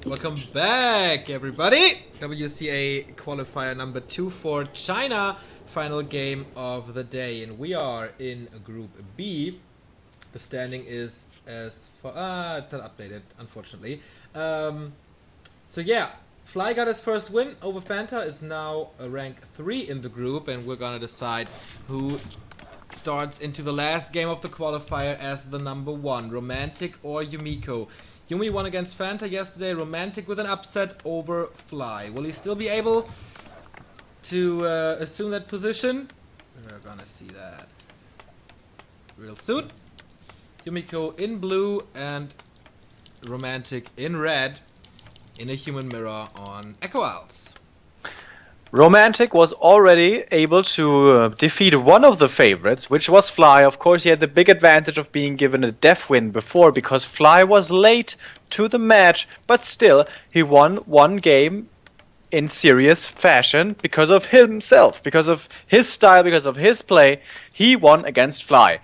Welcome back, everybody! WCA Qualifier number 2 for China. Final game of the day. And we are in Group B. The standing is as far... it's not updated, unfortunately. So yeah, Fly got his first win over Fanta, is now rank 3 in the group. And we're gonna decide who starts into the last game of the qualifier as the number 1, Romantic or Yumiko. Yumi won against Fanta yesterday, Romantic with an upset over Fly. Will he still be able to assume that position? We're gonna see that real soon. Yumiko in blue and Romantic in red in a human mirror on Echo Isles. Romantic was already able to defeat one of the favorites, which was Fly. Of course, he had the big advantage of being given a def win before because Fly was late to the match, but still, he won one game in serious fashion because of himself, because of his style, because of his play. He won against Fly.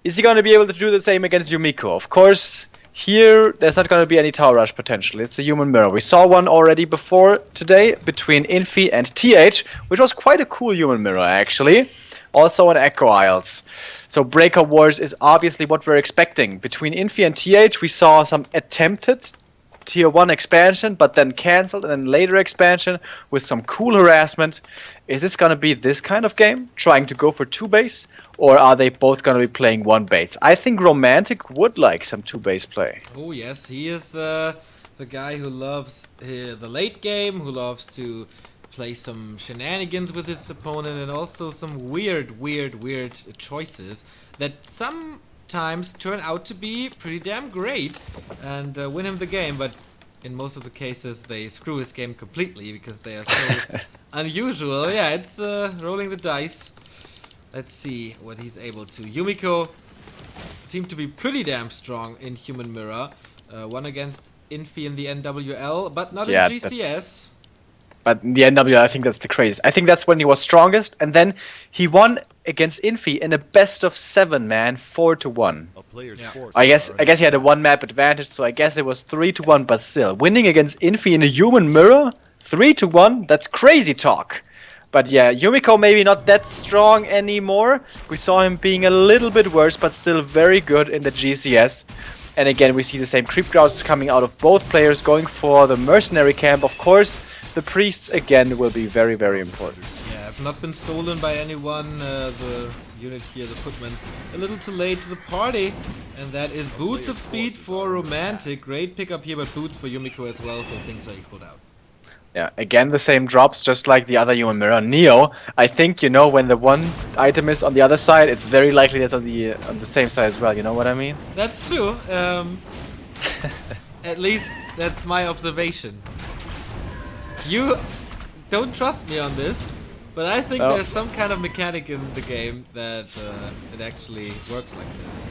Is he going to be able to do the same against Yumiko? Of course, here, there's not going to be any tower rush potential. It's a human mirror. We saw one already before today between Infi and TH, which was quite a cool human mirror, actually. Also on Echo Isles. So Breaker Wars is obviously what we're expecting. Between Infi and TH, we saw some attempted Tier 1 expansion, but then cancelled, and then later expansion with some cool harassment. Is this going to be this kind of game? Trying to go for 2 base? Or are they both going to be playing 1 base? I think Romantic would like some 2 base play. Oh yes, he is the guy who loves the late game, who loves to play some shenanigans with his opponent, and also some weird choices that sometimes turn out to be pretty damn great and win him the game, but in most of the cases they screw his game completely because they are so unusual. Yeah, it's rolling the dice. Let's see what he's able to. Yumiko seemed to be pretty damn strong in Human Mirror. Won against Infi in the NWL, but not in GCS. But in the NWL, I think that's the craziest. I think that's when he was strongest, and then he won against Infi in a best of 7, man, 4-1. Yeah. I guess he had a 1 map advantage, so I guess it was 3-1, but still. Winning against Infi in a Human Mirror, 3-1, that's crazy talk. But yeah, Yumiko maybe not that strong anymore. We saw him being a little bit worse, but still very good in the GCS. And again, we see the same creep crowds coming out of both players, going for the mercenary camp. Of course, the priests again will be very, very important. Yeah, have not been stolen by anyone. The unit here, the footman, a little too late to the party. And that is Boots of Speed for Romantic. Great pickup here, but Boots for Yumiko as well, so things are equaled out. Yeah, again the same drops, just like the other human mirror. Neo, I think, you know, when the one item is on the other side, it's very likely that's on the same side as well, you know what I mean? That's true. At least that's my observation. You don't trust me on this, but I think there's some kind of mechanic in the game that it actually works like this.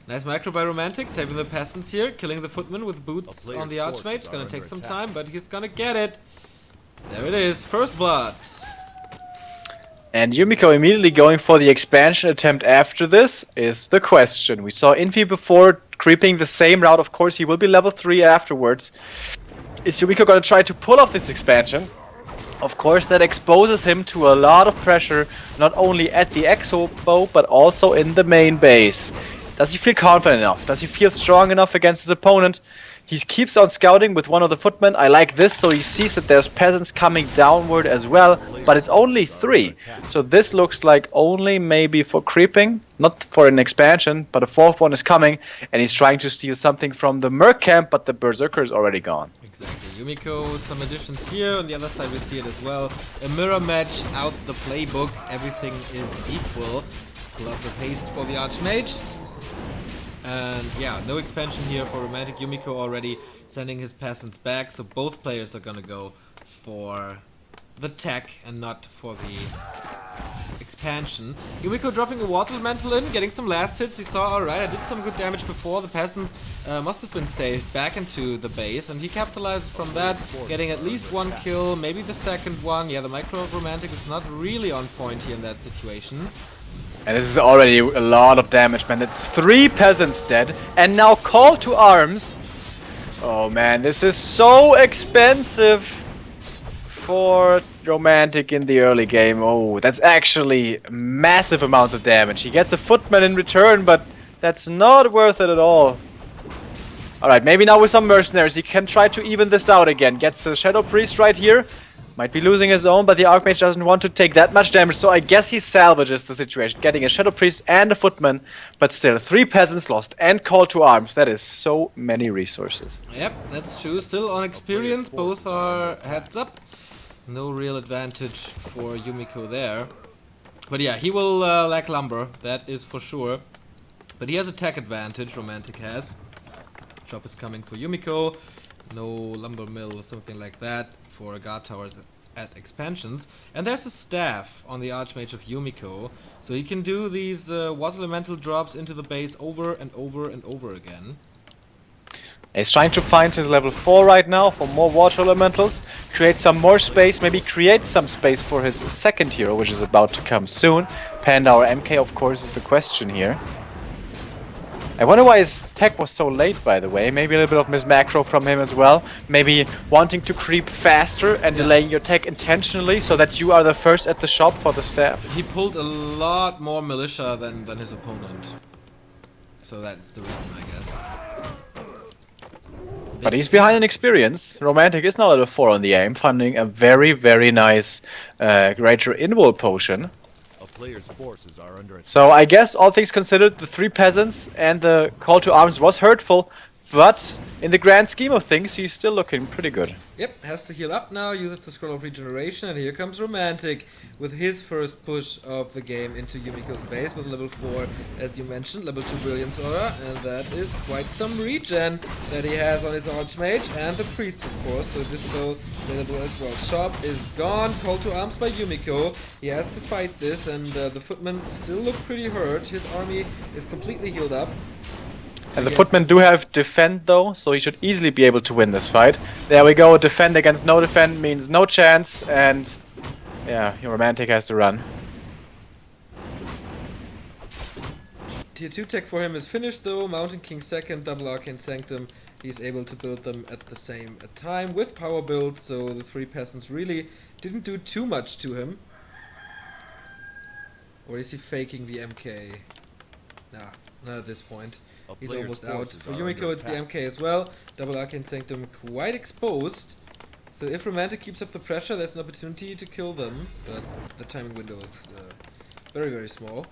Nice micro by Romantic, saving the peasants here, killing the footman with Boots on the Archmage. It's gonna take some time, but he's gonna get it. There it is, first blood. And Yumiko immediately going for the expansion attempt after this is the question. We saw Infi before creeping the same route. Of course, he will be level 3 afterwards. Is Yumiko gonna try to pull off this expansion? Of course, that exposes him to a lot of pressure, not only at the Exo bow, but also in the main base. Does he feel confident enough? Does he feel strong enough against his opponent? He keeps on scouting with one of the footmen. I like this, so he sees that there's peasants coming downward as well, but it's only 3. So this looks like only maybe for creeping, not for an expansion, but a 4th one is coming, and he's trying to steal something from the Merc camp, but the Berserker is already gone. Exactly. Yumiko, some additions here. On the other side, we see it as well. A mirror match out the playbook. Everything is equal. Lots of haste for the Archmage. And yeah, no expansion here for Romantic. Yumiko already sending his peasants back, so both players are gonna go for the tech and not for the expansion. Yumiko dropping a water elemental in, getting some last hits. He saw, alright, I did some good damage before. The peasants must have been saved back into the base, and he capitalizes from that, getting at least 1 kill, maybe the second one. Yeah, the micro of Romantic is not really on point here in that situation. And this is already a lot of damage, man. It's 3 peasants dead, and now call to arms. Oh man, this is so expensive for Romantic in the early game. Oh, that's actually massive amounts of damage. He gets a footman in return, but that's not worth it at all. Alright, maybe now with some mercenaries he can try to even this out again. Gets a Shadow Priest right here. Might be losing his own, but the Archmage doesn't want to take that much damage, so I guess he salvages the situation. Getting a Shadow Priest and a footman, but still 3 peasants lost and call to arms. That is so many resources. Yep, that's true. Still on experience, both are heads up. No real advantage for Yumiko there. But yeah, he will lack lumber, that is for sure. But he has attack advantage, Romantic has. Shop is coming for Yumiko. No lumber mill or something like that for guard towers at expansions. And there's a staff on the Archmage of Yumiko. So he can do these water elemental drops into the base over and over and over again. He's trying to find his level 4 right now for more water elementals. Create some more space, maybe create some space for his second hero, which is about to come soon. Panda or MK, of course, is the question here. I wonder why his tech was so late, by the way. Maybe a little bit of mismacro from him as well. Maybe wanting to creep faster and delaying your tech intentionally so that you are the first at the shop for the staff. He pulled a lot more militia than his opponent. So that's the reason, I guess. But he's behind in experience. Romantic is now level 4 on the aim, funding a very, very nice greater invul potion. Player's forces are under attack. So I guess all things considered, the 3 peasants and the call to arms was hurtful, but in the grand scheme of things, he's still looking pretty good. Yep, has to heal up now, uses the Scroll of Regeneration, and here comes Romantic with his first push of the game into Yumiko's base with level 4, as you mentioned, level 2 Brilliance Aura, and that is quite some regen that he has on his Archmage, and the Priest, of course, so this will available as well. Shop is gone, call to arms by Yumiko, he has to fight this, and the footmen still look pretty hurt, his army is completely healed up. And the footmen do have defend though, so he should easily be able to win this fight. There we go, defend against no defend means no chance, and yeah, Romantic has to run. Tier 2 tech for him is finished though, Mountain King 2nd, Double Arcane Sanctum, he's able to build them at the same time with power builds, so the 3 peasants really didn't do too much to him. Or is he faking the MK? Nah, not at this point. He's almost out. For Yumiko it's the MK as well. Double Arcane Sanctum quite exposed. So if Romantic keeps up the pressure, there's an opportunity to kill them. But the timing window is very, very small.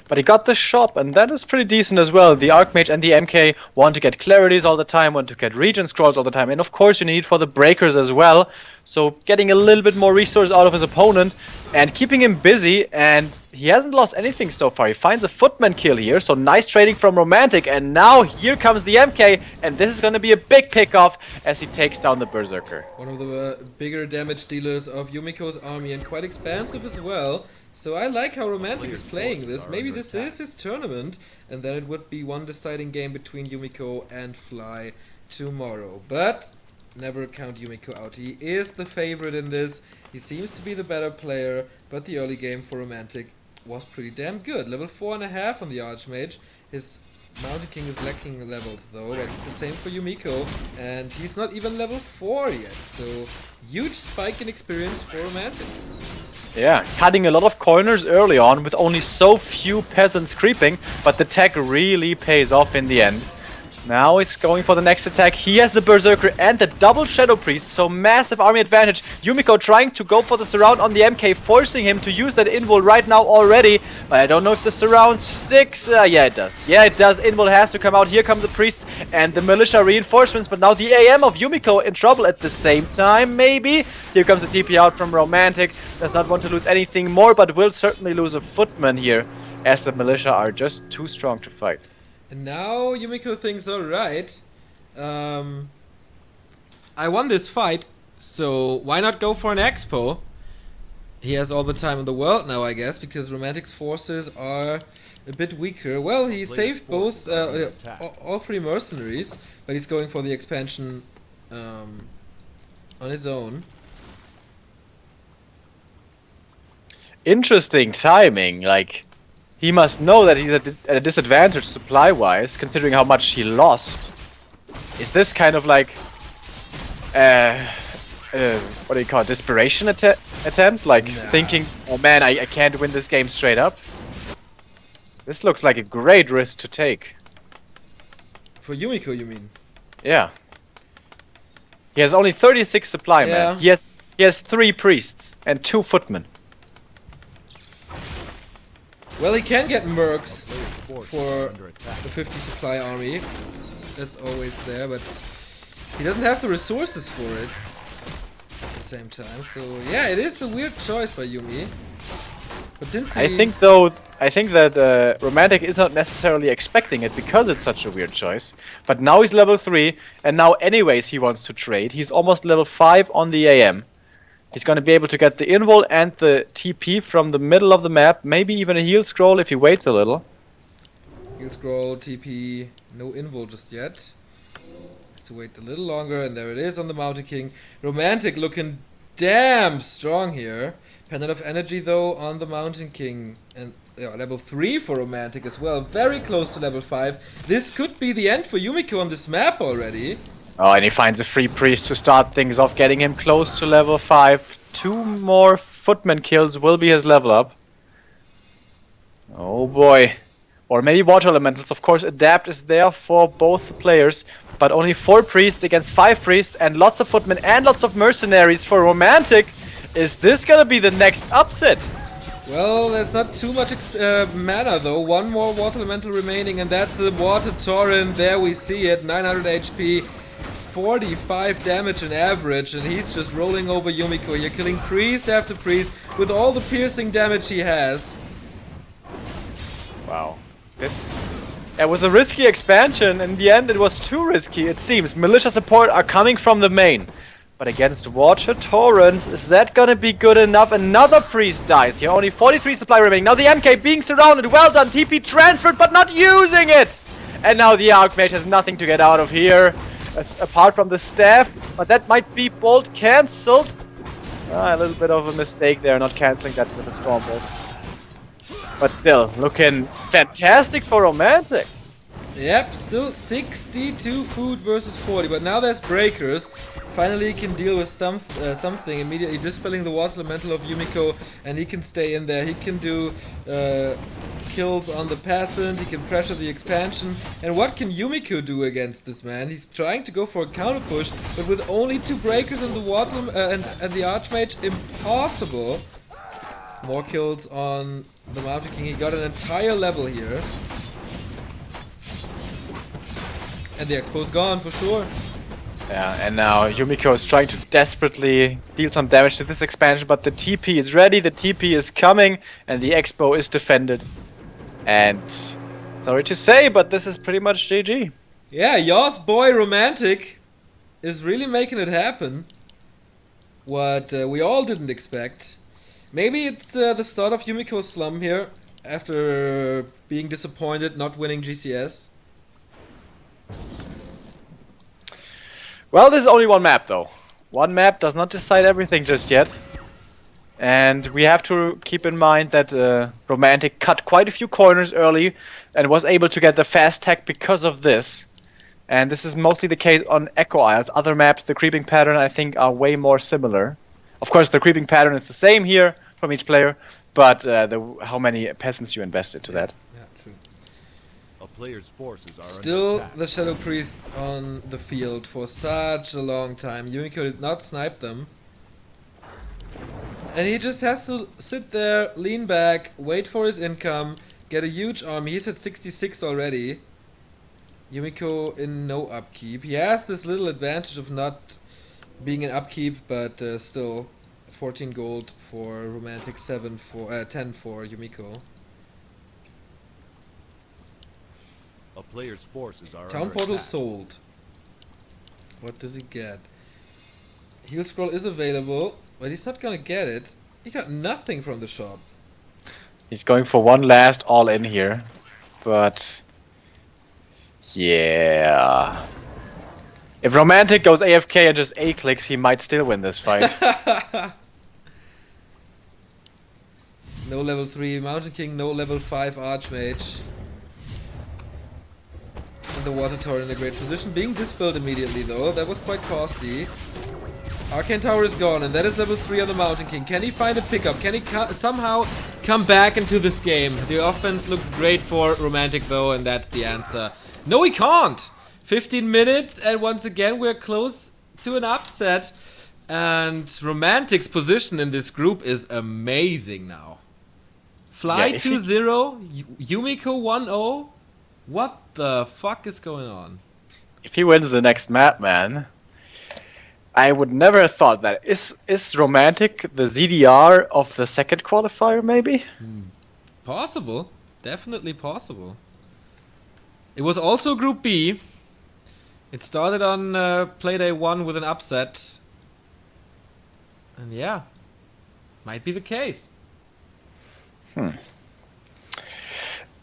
But he got the shop, and that is pretty decent as well. The Archmage and the MK want to get clarities all the time, want to get regen scrolls all the time, and of course you need for the breakers as well. So getting a little bit more resource out of his opponent and keeping him busy, and he hasn't lost anything so far. He finds a footman kill here, so nice trading from Romantic, and now here comes the MK, and this is going to be a big pickoff as he takes down the Berserker. One of the bigger damage dealers of Yumiko's army, and quite expansive as well. So I like how Romantic is playing this. Maybe this is his tournament, and then it would be one deciding game between Yumiko and Fly tomorrow. But never count Yumiko out. He is the favorite in this. He seems to be the better player, but the early game for Romantic was pretty damn good. Level 4.5 on the Archmage. His Mountain King is lacking levels though. It's the same for Yumiko, and he's not even level 4 yet. So huge spike in experience for Romantic. Yeah, cutting a lot of corners early on with only so few peasants creeping, but the tech really pays off in the end. Now it's going for the next attack. He has the Berserker and the double Shadow Priest, so massive army advantage. Yumiko trying to go for the surround on the MK, forcing him to use that invul right now already. But I don't know if the surround sticks. Yeah, it does. Yeah, it does. Invul has to come out. Here come the priests and the militia reinforcements. But now the AM of Yumiko in trouble at the same time, maybe. Here comes the TP out from Romantic. Does not want to lose anything more, but will certainly lose a footman here, as the militia are just too strong to fight. And now Yumiko thinks, alright, I won this fight, so why not go for an expo? He has all the time in the world now, I guess, because Romantic's forces are a bit weaker. Well, he saved both, all 3 mercenaries, but he's going for the expansion on his own. Interesting timing, like... He must know that he's at a disadvantage supply-wise, considering how much he lost. Is this kind of like what do you call it? Desperation attempt? Like thinking, oh man, I can't win this game straight up? This looks like a great risk to take. For Yumiko, you mean? Yeah. He has only 36 supply, Yeah. man. He has 3 priests and 2 footmen. Well, he can get mercs Forces for are under attack. the 50 supply army. That's always there, but he doesn't have the resources for it at the same time. So yeah, it is a weird choice by Yumi. But since he... I think that Romantic is not necessarily expecting it because it's such a weird choice. But now he's level 3, and now anyways he wants to trade. He's almost level 5 on the AM. He's going to be able to get the invul and the TP from the middle of the map. Maybe even a heal scroll if he waits a little. Heal scroll, TP, no invul just yet. Has to wait a little longer, and there it is on the Mountain King. Romantic looking damn strong here. Pendant of Energy though on the Mountain King, and level 3 for Romantic as well. Very close to level 5. This could be the end for Yumiko on this map already. Oh, and he finds a free priest to start things off, getting him close to level 5. 2 more footman kills will be his level up. Oh boy. Or maybe water elementals. Of course, adapt is there for both players, but only 4 priests against 5 priests and lots of footmen and lots of mercenaries for Romantic. Is this gonna be the next upset? Well, there's not too much mana though. 1 more water elemental remaining, and that's a water torrent. There we see it, 900 HP. 45 damage on average, and he's just rolling over Yumiko here, killing priest after priest with all the piercing damage he has. Wow. It was a risky expansion. In the end, it was too risky, it seems. Militia support are coming from the main. But against water torrents, is that gonna be good enough? Another priest dies here, only 43 supply remaining. Now the MK being surrounded, well done, TP transferred, but not using it! And now the Archmage has nothing to get out of here. Apart from the staff, but that might be bolt cancelled. A little bit of a mistake there, not cancelling that with a Stormbolt. But still, looking fantastic for Romantic. Yep, still 62 food versus 40, but now there's breakers. Finally he can deal with something, immediately dispelling the water elemental of Yumiko, and he can stay in there. He can do kills on the peasant, he can pressure the expansion. And what can Yumiko do against this man? He's trying to go for a counter push, but with only 2 breakers and the water and the Archmage, impossible. More kills on the Mountain King. He got an entire level here. And the expo's gone for sure. Yeah, and now Yumiko is trying to desperately deal some damage to this expansion, but the TP is ready, the TP is coming, and the expo is defended. And sorry to say, but this is pretty much GG. Yeah, yours boy Romantic is really making it happen. What we all didn't expect. Maybe it's the start of Yumiko's slum here, after being disappointed not winning GCS. Well, this is only one map though. One map does not decide everything just yet. And we have to keep in mind that Romantic cut quite a few corners early and was able to get the fast tech because of this. And this is mostly the case on Echo Isles. Other maps, the creeping pattern, I think, are way more similar. Of course, the creeping pattern is the same here from each player, but how many peasants you invested to that. Yeah, true. A player's forces are Still under attack. the Shadow Priests on the field for such a long time. Yumiko did not snipe them. And he just has to sit there, lean back, wait for his income, get a huge army. He's at 66 already. Yumiko in no upkeep. He has this little advantage of not being in upkeep, but still 14 gold for Romantic, 10 for Yumiko. A player's forces are Town under portal attack. sold. What does he get? Heal scroll is available, but he's not gonna get it. He got nothing from the shop. He's going for one last all-in here, but yeah. If Romantic goes AFK and just A-clicks, he might still win this fight. No level 3 Mountain King, no level 5 Archmage. the water tower in a great position. Being dispelled immediately though, that was quite costly. Arcane Tower is gone, and that is level 3 on the Mountain King. Can he find a pickup? Can he somehow come back into this game? The offense looks great for Romantic though, and that's the answer. No, he can't! 15 minutes, and once again we're close to an upset. And Romantic's position in this group is amazing now. Fly 2-0, Yumiko 1-0. What the fuck is going on? If he wins the next map, man, I would never have thought that. Is Romantic the ZDR of the second qualifier, maybe? Possible. Definitely possible. It was also Group B. It started on Playday 1 with an upset. And yeah, might be the case.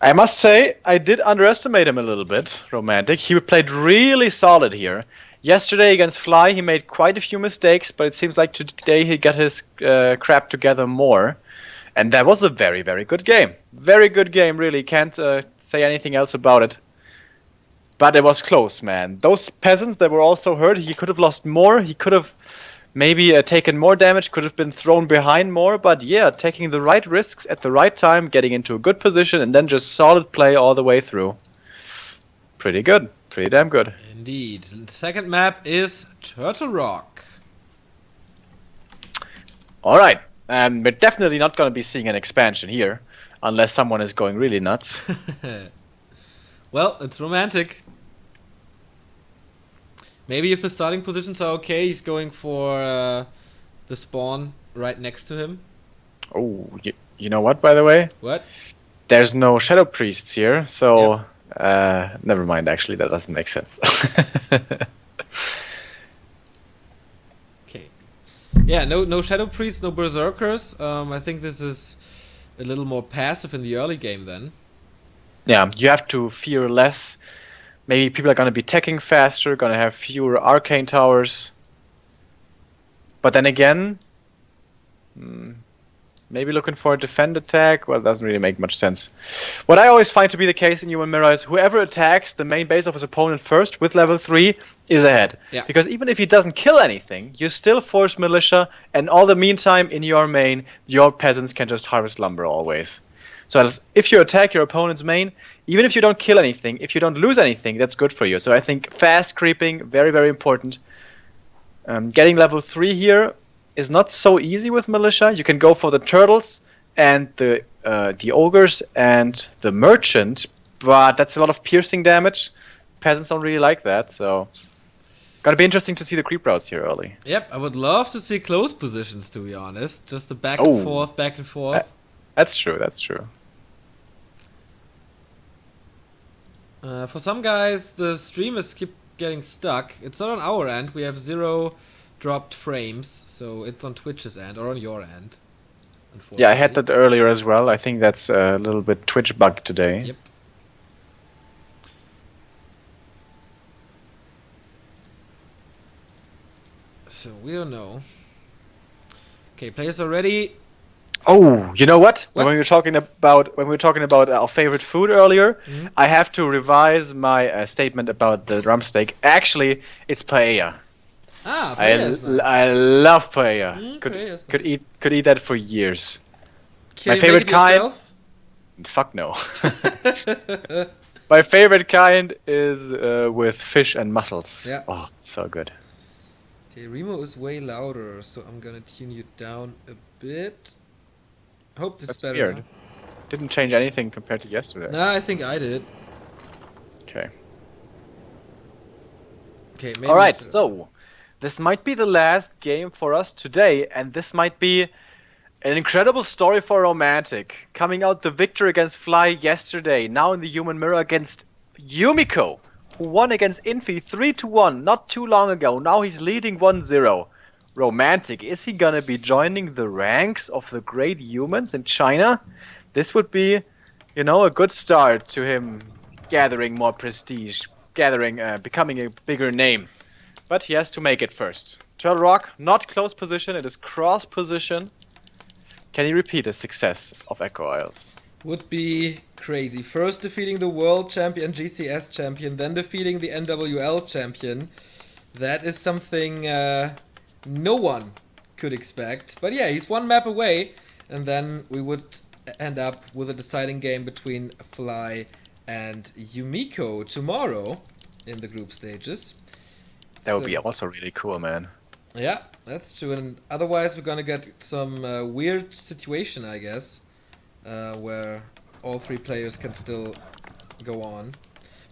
I must say, I did underestimate him a little bit, Romantic. He played really solid here. Yesterday against Fly, he made quite a few mistakes, but it seems like today he got his crap together more. And that was a very, very good game. Very good game, really. Can't say anything else about it. But it was close, man. Those peasants that were also hurt, he could have lost more. He could have maybe taken more damage, could have been thrown behind more. But yeah, taking the right risks at the right time, getting into a good position, and then just solid play all the way through. Pretty good. Pretty damn good. Indeed. The second map is Turtle Rock. Alright. And we're definitely not going to be seeing an expansion here. Unless someone is going really nuts. Well, it's Romantic. Maybe if the starting positions are okay, he's going for the spawn right next to him. Oh, you know what, by the way? What? There's no Shadow Priests here, so never mind, actually, that doesn't make sense. Okay. Yeah, no Shadow Priests, no Berserkers. I think this is a little more passive in the early game then. Yeah, you have to fear less. Maybe people are going to be teching faster, going to have fewer arcane towers. But then again, maybe looking for a defend attack. Well, it doesn't really make much sense. What I always find to be the case in Human Mirror is whoever attacks the main base of his opponent first with level 3 is ahead. Yeah. Because even if he doesn't kill anything, you still force militia, and all the meantime in your main, your peasants can just harvest lumber always. So if you attack your opponent's main, even if you don't kill anything, if you don't lose anything, that's good for you. So I think fast creeping, very, very important. Getting level 3 here is not so easy with militia. You can go for the turtles and the ogres and the merchant, but that's a lot of piercing damage. Peasants don't really like that, so gonna be interesting to see the creep routes here early. Yep, I would love to see close positions, to be honest. Just the back and forth, back and forth. That's true, that's true. For some guys, the streamers keep getting stuck. It's not on our end. We have 0 dropped frames, so it's on Twitch's end or on your end. Yeah, I had that earlier as well. I think that's a little bit Twitch bug today. Yep. So we don't know. Okay, players are ready. Oh, you know what? What? When we were talking about our favorite food earlier, I have to revise my statement about the drumstick. Actually, it's paella. Ah, paella's nice. I love paella. Paella's Could eat that for years. Can My you favorite make it kind. yourself? Fuck no. My favorite kind is with fish and mussels. Yeah. Oh, so good. Okay, Remo is way louder, so I'm gonna tune you down a bit. Hope this is That's better. weird. Now. Didn't change anything compared to yesterday. Nah, I think I did. Okay. Okay, maybe. All right, so this might be the last game for us today, and this might be an incredible story for Romantic. Coming out the victor against Fly yesterday, now in the Human Mirror against Yumiko, who won against Infi 3-1 not too long ago. Now he's leading 1-0. Romantic, is he gonna be joining the ranks of the great humans in China? This would be, you know, a good start to him gathering more prestige, becoming a bigger name. But he has to make it first. Turtle Rock, not close position, it is cross position. Can he repeat his success of Echo Isles? Would be crazy. First defeating the world champion, GCS champion, then defeating the NWL champion. That is something no one could expect. But yeah, he's one map away, and then we would end up with a deciding game between Fly and Yumiko tomorrow in the group stages. That would be also really cool, man. Yeah, that's true. And otherwise, we're gonna get some weird situation, I guess, where all three players can still go on.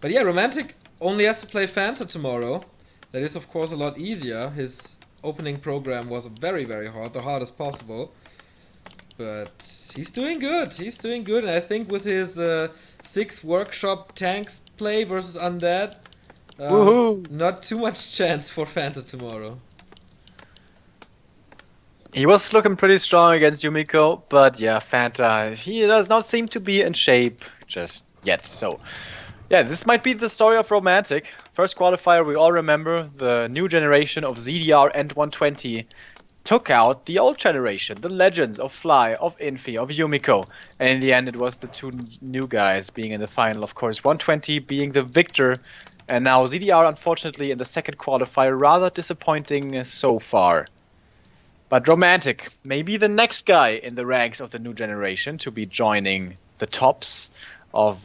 But yeah, Romantic only has to play Fanta tomorrow. That is, of course, a lot easier. His opening program was very, very hard, the hardest possible. But he's doing good. He's doing good. And I think with his 6 workshop tanks play versus Undead, not too much chance for Fanta tomorrow. He was looking pretty strong against Yumiko, but yeah, Fanta, he does not seem to be in shape just yet. So, yeah, this might be the story of Romantic. First qualifier, we all remember the new generation of ZDR and 120 took out the old generation, the legends of Fly, of Infi, of Yumiko. And in the end, it was the 2 new guys being in the final, of course, 120 being the victor. And now ZDR, unfortunately, in the second qualifier, rather disappointing so far. But Romantic, maybe the next guy in the ranks of the new generation to be joining the tops of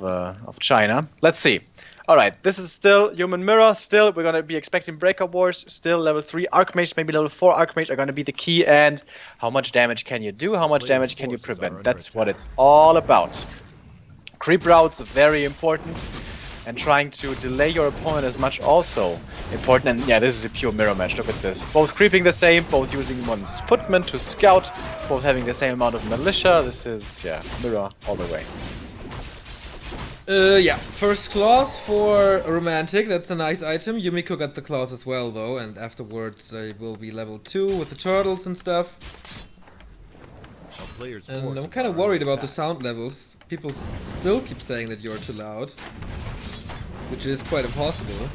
China. Let's see. All right, this is still Human Mirror. Still, we're going to be expecting Breakout Wars. Still, level 3 Archmage, maybe level 4 Archmage are going to be the key. And how much damage can you do? How much damage can you prevent? That's what it's all about. Creep routes, very important. And trying to delay your opponent as much also important. And yeah, this is a pure mirror match. Look at this. Both creeping the same, both using one's footman to scout, both having the same amount of militia. This is, yeah, mirror all the way. Yeah, first class for Romantic. That's a nice item. Yumiko got the class as well, though. And afterwards, it will be level 2 with the turtles and stuff. And I'm kind of worried about the sound levels. People still keep saying that you're too loud. Which is quite impossible.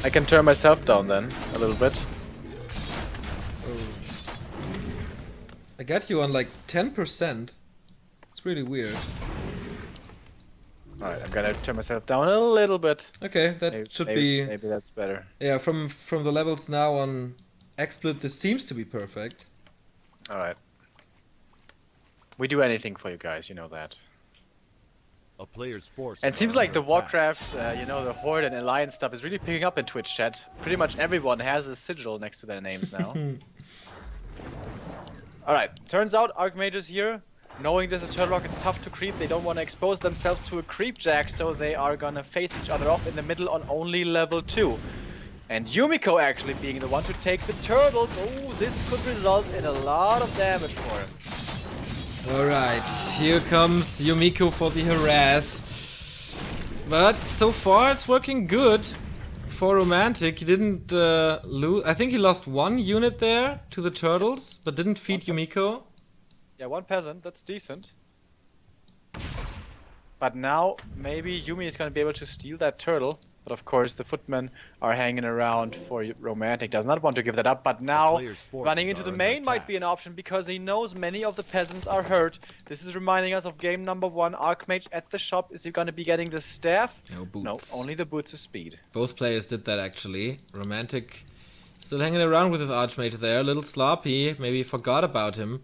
I can turn myself down then, a little bit. Oh. I got you on like 10%. It's really weird. Alright, I'm gonna turn myself down a little bit. Okay, that should be... Maybe that's better. Yeah, from the levels now on XSplit, this seems to be perfect. Alright. We do anything for you guys, you know that. A player's force. And it seems like the Warcraft, you know, the Horde and Alliance stuff is really picking up in Twitch chat. Pretty much everyone has a sigil next to their names now. Alright, turns out Archmages here, knowing this is Turtle Rock, it's tough to creep. They don't want to expose themselves to a creep jack, so they are gonna face each other off in the middle on only level 2. And Yumiko actually being the one to take the turtles. Oh, this could result in a lot of damage for him. Alright, here comes Yumiko for the harass. But so far it's working good for Romantic. He didn't lose. I think he lost 1 unit there to the turtles, but didn't feed Yumiko. Yeah, 1 peasant, that's decent. But now maybe Yumi is going to be able to steal that turtle. But of course the footmen are hanging around for Romantic. Does not want to give that up. But now running into the main might be an option because he knows many of the peasants are hurt. This is reminding us of game number 1. Archmage at the shop. Is he going to be getting the staff? No boots. No, only the boots of speed. Both players did that actually. Romantic still hanging around with his Archmage there. A little sloppy. Maybe forgot about him.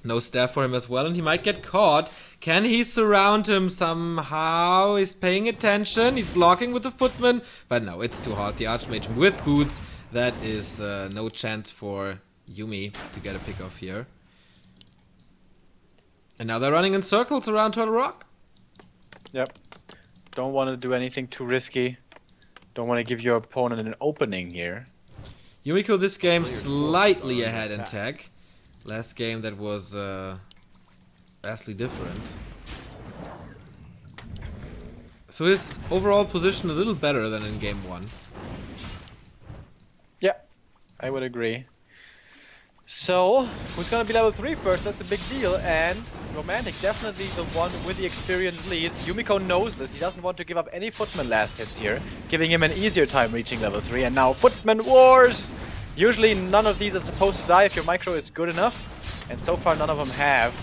No staff for him as well, and he might get caught. Can he surround him somehow? He's paying attention. He's blocking with the footman. But no, it's too hard. The Archmage with boots. That is no chance for Yumi to get a pick off here. And now they're running in circles around Turtle Rock. Yep. Don't want to do anything too risky. Don't want to give your opponent an opening here. Yumiko this game slightly ahead in tech. Last game that was vastly different. So his overall position a little better than in game 1. Yeah, I would agree. So, who's gonna be level 3 first? That's a big deal. And Romantic, definitely the one with the experience lead. Yumiko knows this. He doesn't want to give up any footman last hits here, giving him an easier time reaching level 3. And now footman wars! Usually none of these are supposed to die if your micro is good enough. And so far none of them have.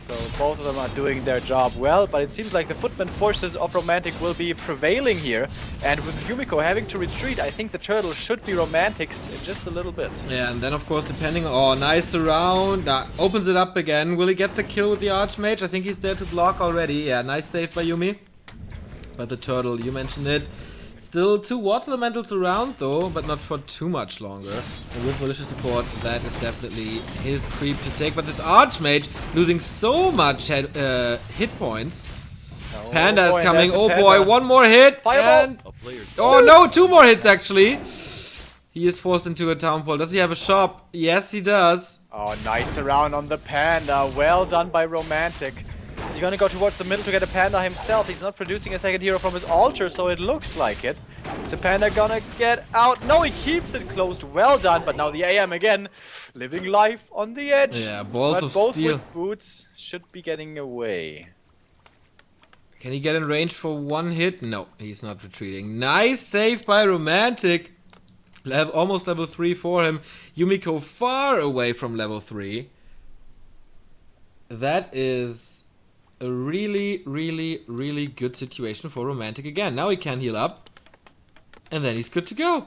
So both of them are doing their job well, but it seems like the footman forces of Romantic will be prevailing here. And with Yumiko having to retreat, I think the turtle should be Romantic's in just a little bit. Yeah, and then of course depending... Oh, nice round. Opens it up again. Will he get the kill with the Archmage? I think he's there to block already. Yeah, nice save by Yumi. But the turtle, you mentioned it. Still 2 water elementals around though, but not for too much longer. And with malicious support, that is definitely his creep to take. But this Archmage losing so much hit points. Oh, Panda boy, is coming. there's a Oh Panda. boy, 1 more hit. Fireball. And... A player's Oh no, 2 more hits actually. He is forced into a townfall. Does he have a shop? Yes, he does. Oh, nice round on the Panda. Well done by Romantic. Is he gonna go towards the middle to get a Panda himself? He's not producing a second hero from his altar, so it looks like it. Is the Panda gonna get out? No, he keeps it closed. Well done, but now the AM again. Living life on the edge. Yeah, balls but of both steel. with boots should be getting away. Can he get in range for 1 hit? No, he's not retreating. Nice save by Romantic. Almost level 3 for him. Yumiko far away from level 3. That is a really, really, really good situation for Romantic again. Now he can heal up. And then he's good to go.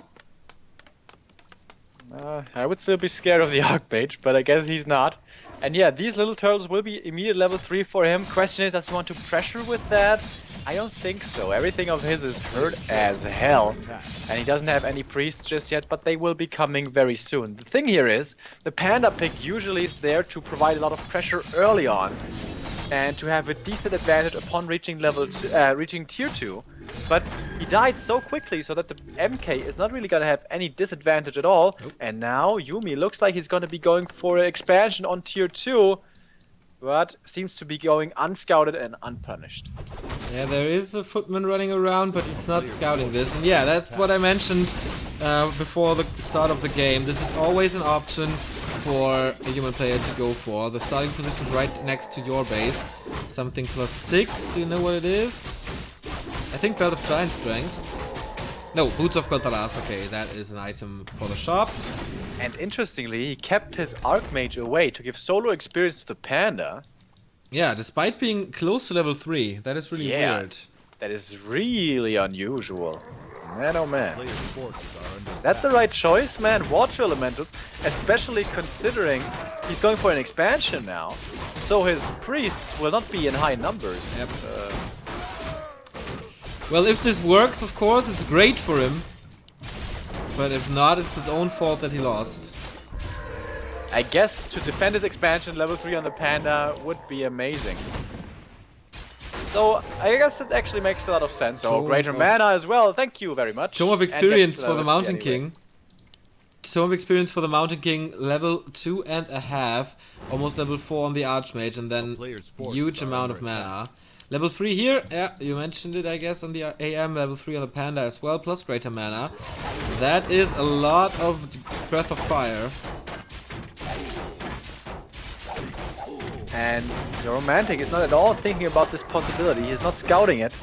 I would still be scared of the Archmage, but I guess he's not. And yeah, these little turtles will be immediate level 3 for him. Question is, does he want to pressure with that? I don't think so. Everything of his is hurt as hell. And he doesn't have any priests just yet, but they will be coming very soon. The thing here is, the Panda pick usually is there to provide a lot of pressure early on. And to have a decent advantage upon reaching reaching tier 2. But he died so quickly so that the MK is not really going to have any disadvantage at all. Nope. And now Yumi looks like he's going to be going for an expansion on tier 2. But seems to be going unscouted and unpunished. Yeah, there is a footman running around, but he's not scouting this. And yeah, that's what I mentioned before the start of the game. This is always an option for a human player to go for. The starting position is right next to your base. Something +6, you know what it is? I think Belt of Giant Strength. No, Boots of Kolpalas. Okay, that is an item for the shop. And interestingly, he kept his Archmage away to give solo experience to the Panda. Yeah, despite being close to level 3. That is really weird. That is really unusual. Man, oh man. player's forces are under Is that the right choice, man? Water elementals, especially considering he's going for an expansion now. So his priests will not be in high numbers. Yep. Well, if this works, of course, it's great for him. But if not, it's his own fault that he lost. I guess to defend his expansion, level 3 on the Panda would be amazing. So I guess it actually makes a lot of sense. So greater mana as well. Thank you very much. Tome of Experience for the Mountain anyways. King. Tome of Experience for the Mountain King, level 2.5, almost level 4 on the Archmage, and then player's forces huge are amount under of mana. Level 3 here, yeah, you mentioned it, I guess, on the AM, level 3 on the Panda as well, plus greater mana. That is a lot of Breath of Fire. And the Romantic is not at all thinking about this possibility. He's not scouting it.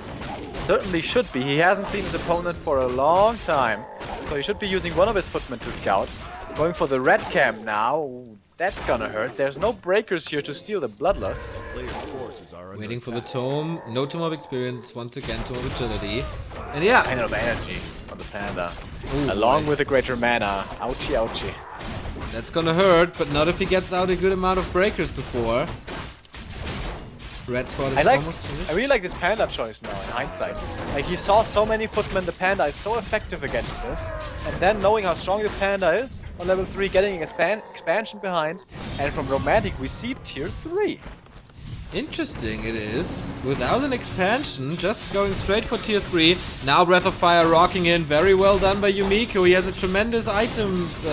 Certainly should be. He hasn't seen his opponent for a long time. So he should be using one of his footmen to scout. Going for the red camp now. Ooh, that's gonna hurt. There's no breakers here to steal the Bloodlust. player's forces are under Waiting for the attack. Tome, no Tome of Experience, once again Tome of Agility. And yeah, Kind of energy on the Panda. Ooh, Along boy. with the greater mana. Ouchie, ouchie. That's gonna hurt, but not if he gets out a good amount of breakers before. Red spot is almost finished. I really like this Panda choice now in hindsight. Like he saw so many footmen, the Panda is so effective against this. And then knowing how strong the Panda is on level 3, getting an expansion behind. And from Romantic we see tier 3. Interesting it is. Without an expansion, just going straight for tier 3. Now Breath of Fire rocking in. Very well done by Yumiko. He has a tremendous items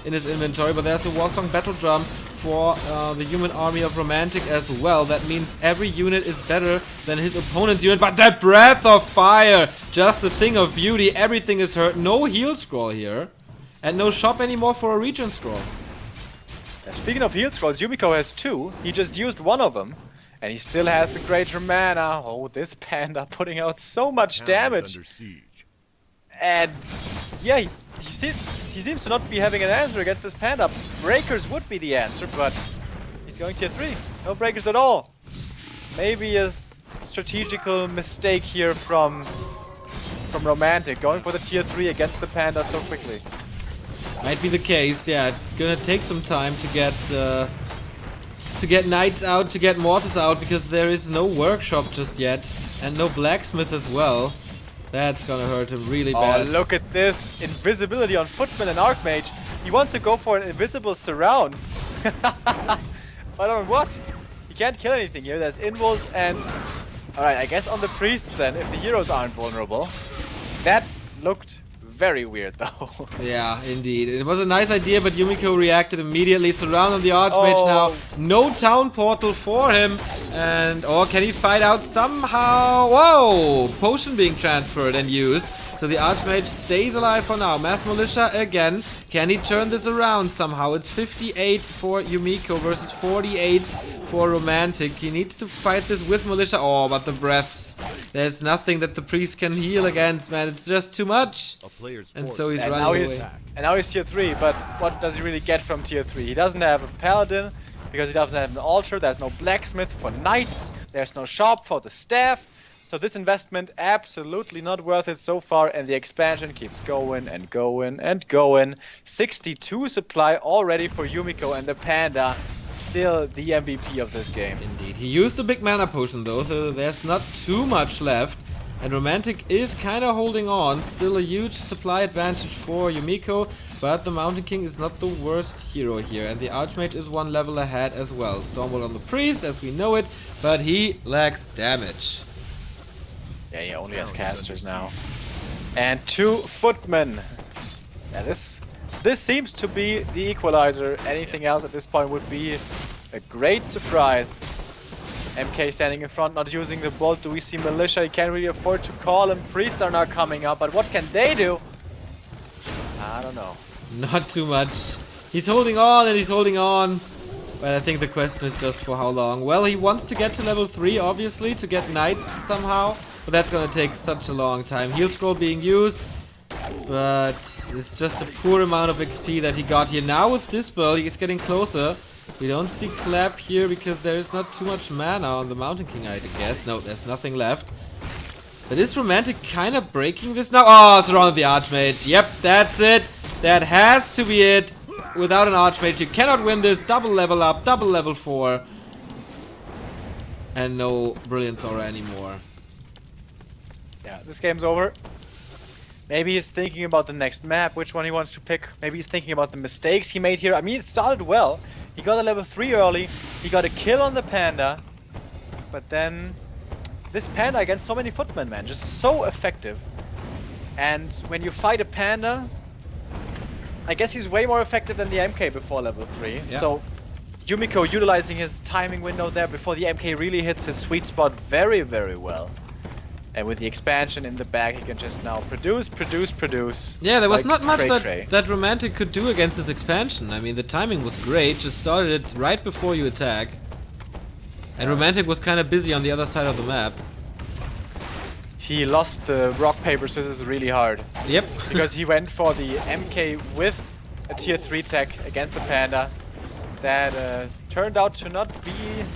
in his inventory, but there's a Warsong Battle Drum for the human army of Romantic as well. That means every unit is better than his opponent's unit. But that Breath of Fire, just a thing of beauty. Everything is hurt. No heal scroll here. And no shop anymore for a regen scroll. Speaking of heal scrolls, Yumiko has 2. He just used one of them. And he still has the greater mana. Oh, this Panda putting out so much Town is damage. under siege. And yeah, he seems to not be having an answer against this Panda. Breakers would be the answer, but he's going tier 3. No breakers at all. maybe a strategical mistake here from Romantic, going for the tier 3 against the Panda so quickly. Might be the case, yeah. Gonna take some time to get Knights out, to get Mortars out, because there is no workshop just yet, and no blacksmith as well. That's gonna hurt him really bad. Oh, look at this invisibility on Footman and Archmage. He wants to go for an invisible surround. But on what? He can't kill anything here. There's invulns and... Alright, I guess on the priests then, if the heroes aren't vulnerable. That looked very weird though. Yeah, indeed. It was a nice idea, but Yumiko reacted immediately. Surround on the Archmage now. No town portal for him. And, or can he fight out somehow? Whoa! Potion being transferred and used. So the Archmage stays alive for now. Mass Militia again. Can he turn this around somehow? It's 58 for Yumiko versus 48 for Romantic. He needs to fight this with Militia. Oh, but the breaths. There's nothing that the priest can heal against, man. It's just too much. And so he's running away. And now he's tier 3, but what does he really get from tier 3? He doesn't have a paladin, because he doesn't have an altar. There's no blacksmith for knights. There's no shop for the staff. So this investment absolutely not worth it so far, and the expansion keeps going and going and going. 62 supply already for Yumiko, and the Panda still the MVP of this game. Indeed. He used the big mana potion though, so there's not too much left. And Romantic is kind of holding on. Still a huge supply advantage for Yumiko, but the Mountain King is not the worst hero here. And the Archmage is one level ahead as well. Stormbolt on the Priest, as we know it, but he lacks damage. Yeah, he only has casters now. And 2 footmen. Yeah, this seems to be the equalizer. Anything else at this point would be a great surprise. MK standing in front, not using the bolt. Do we see Militia? He can't really afford to call him. Priests are not coming up, but what can they do? I don't know. Not too much. He's holding on and he's holding on. But I think the question is just for how long. Well, he wants to get to level 3, obviously, to get Knights somehow. But that's gonna take such a long time. Heal scroll being used. But it's just a poor amount of XP that he got here. Now with Dispel, he's getting closer. We don't see Clap here because there is not too much mana on the Mountain King, I guess. No, there's nothing left. But is Romantic kind of breaking this now? Oh, surrounded the Archmage. Yep, that's it. That has to be it. Without an Archmage, you cannot win this. Double level up, double level 4. And no Brilliance Aura anymore. Yeah, this game's over. Maybe he's thinking about the next map, which one he wants to pick. Maybe he's thinking about the mistakes he made here. I mean, it started well. He got a level 3 early. He got a kill on the Panda. But then... this Panda against so many footmen, man. Just so effective. And when you fight a Panda... I guess he's way more effective than the MK before level 3. Yeah. So Yumiko utilizing his timing window there before the MK really hits his sweet spot very, very well. And with the expansion in the back, he can just now produce. Yeah, there was like not much cray. that Romantic could do against its expansion. I mean, the timing was great. Just started it right before you attack. And Romantic was kind of busy on the other side of the map. He lost the rock, paper, scissors really hard. Yep. Because he went for the MK with a tier 3 tech against the Panda. That turned out to not be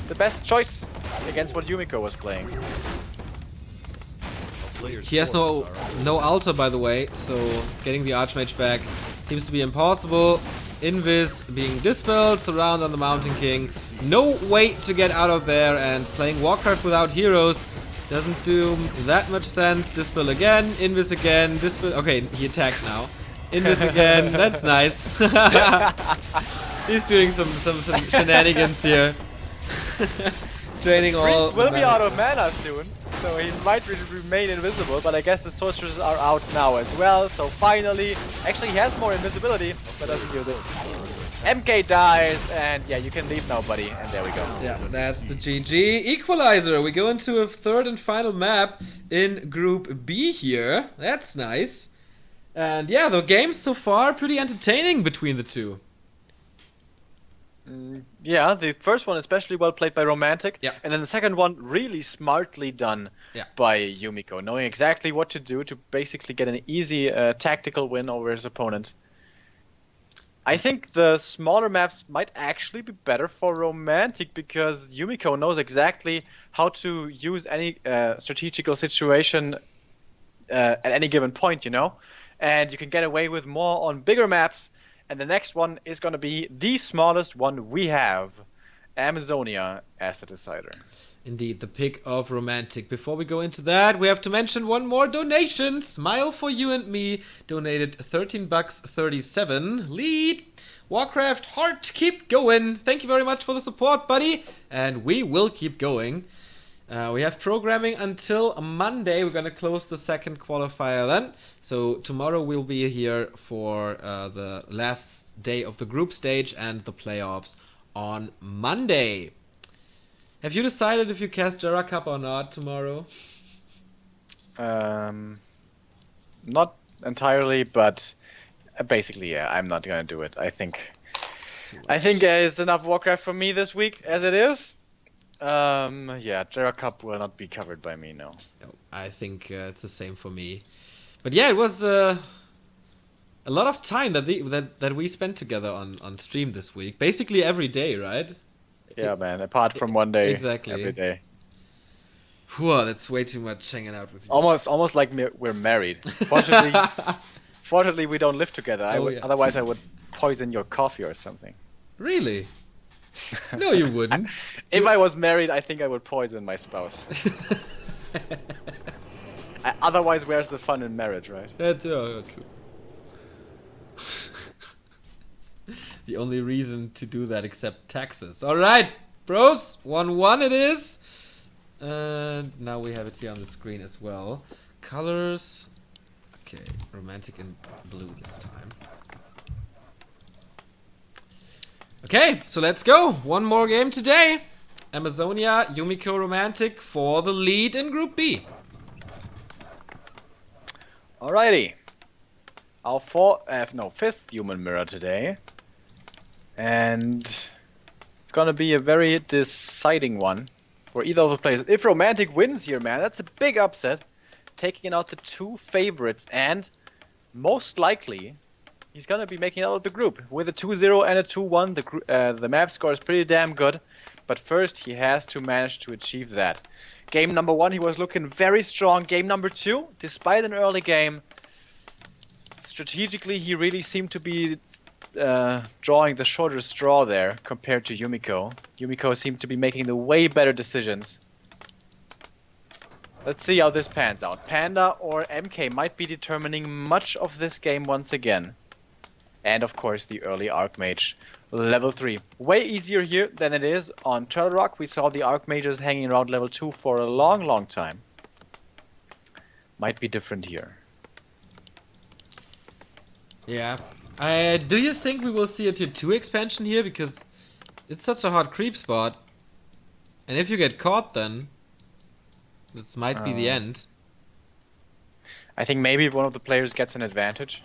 the best choice against what Yumiko was playing. He has no altar, by the way, so getting the Archmage back seems to be impossible. Invis being dispelled, surround on the Mountain King. No way to get out of there, and playing Warcraft without heroes doesn't do that much sense. Dispel again, Invis again, dispel. Okay, he attacked now. Invis again, that's nice. He's doing some shenanigans here. Draining all. Priest will be out of mana soon, so he might remain invisible, but I guess the sorcerers are out now as well, so finally, actually he has more invisibility, but doesn't use it. MK dies, and yeah, you can leave now, buddy, and there we go. Yeah, that's the GG. Equalizer, we go into a third and final map in Group B here. That's nice. And yeah, the games so far pretty entertaining between the two. Yeah, the first one especially well played by Romantic, yeah. And then the second one really smartly done by Yumiko, knowing exactly what to do to basically get an easy tactical win over his opponent. I think the smaller maps might actually be better for Romantic because Yumiko knows exactly how to use any strategical situation at any given point, you know? And you can get away with more on bigger maps. And the next one is going to be the smallest one we have, Amazonia, as the decider. Indeed, the pick of Romantic. Before we go into that, we have to mention one more donation. Smile for You and Me donated 13 bucks 37. Lead Warcraft Heart, keep going. Thank you very much for the support, buddy. And we will keep going. We have programming until Monday. We're going to close the second qualifier then. So tomorrow we'll be here for the last day of the group stage and the playoffs on Monday. Have you decided if you cast Jera Cup or not tomorrow? Not entirely, but basically, yeah, I'm not gonna do it. I think it's enough Warcraft for me this week as it is. Yeah, Jera Cup will not be covered by me, no. I think it's the same for me. But yeah, it was a lot of time that we spent together on stream this week. Basically every day, right? Yeah, man. Apart from one day, exactly. Every day. Whew, that's way too much hanging out with you. Almost like we're married. Fortunately, we don't live together. Otherwise, I would poison your coffee or something. Really? No, you wouldn't. If I was married, I think I would poison my spouse. Otherwise, where's the fun in marriage, right? That's true. The only reason to do that except taxes. Alright, bros, 1-1 it is. And now we have it here on the screen as well. Colors. Okay, Romantic in blue this time. Okay, so let's go. One more game today. Amazonia, Yumiko, Romantic for the lead in Group B. Alrighty. Our fifth human mirror today. And it's gonna be a very deciding one for either of the players. If Romantic wins here, man, that's a big upset. Taking out the two favorites, and most likely he's gonna be making it out of the group. With a 2-0 and a 2-1, the map score is pretty damn good. But first he has to manage to achieve that. Game number 1 he was looking very strong. Game number 2, despite an early game, strategically he really seemed to be drawing the shorter straw there compared to Yumiko. Yumiko seemed to be making the way better decisions. Let's see how this pans out. Panda or MK might be determining much of this game once again. And of course the early Archmage level 3. Way easier here than it is on Turtle Rock. We saw the Archmages hanging around level 2 for a long time. Might be different here. Yeah. Do you think we will see a tier 2 expansion here? Because it's such a hard creep spot. And if you get caught then, this might be the end. I think maybe one of the players gets an advantage.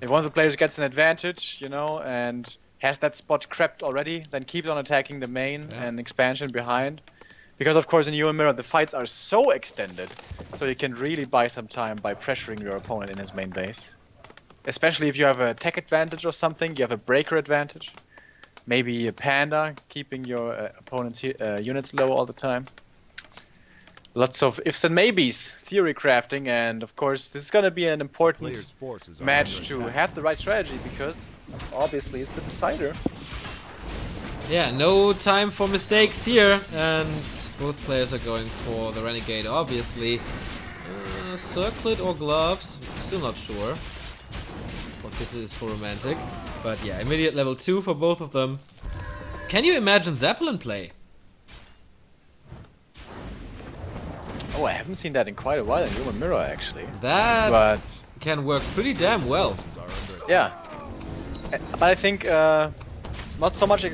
If one of the players gets an advantage, you know, and has that spot crept already, then keeps on attacking the main and expansion behind. Because of course in Human Mirror the fights are so extended, so you can really buy some time by pressuring your opponent in his main base. Especially if you have a tech advantage or something, you have a breaker advantage. Maybe a Panda, keeping your opponent's units low all the time. Lots of ifs and maybes, theory crafting, and of course this is going to be an important match to have the right strategy, because obviously it's the decider. Yeah, no time for mistakes here, and both players are going for the Renegade, obviously. Circlet or gloves, still not sure what this is for Romantic, but yeah, immediate level 2 for both of them. Can you imagine Zeppelin play? Oh, I haven't seen that in quite a while in Human Mirror, actually. That can work pretty damn well. Yeah. But I think not so much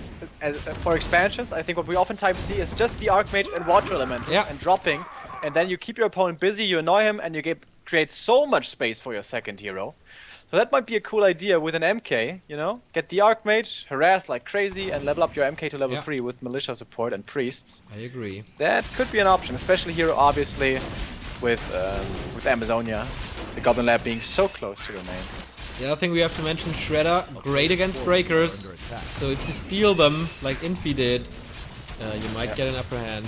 for expansions. I think what we oftentimes see is just the Archmage and Water Element and dropping. And then you keep your opponent busy, you annoy him, and you create so much space for your second hero. So that might be a cool idea with an MK, you know? Get the Archmage, harass like crazy, and level up your MK to level 3 with Militia support and Priests. I agree. That could be an option, especially here, obviously, with Amazonia, the Goblin Lab being so close to the main. The other thing we have to mention, Shredder, great against breakers. So if you steal them, like Infi did, you might get an upper hand.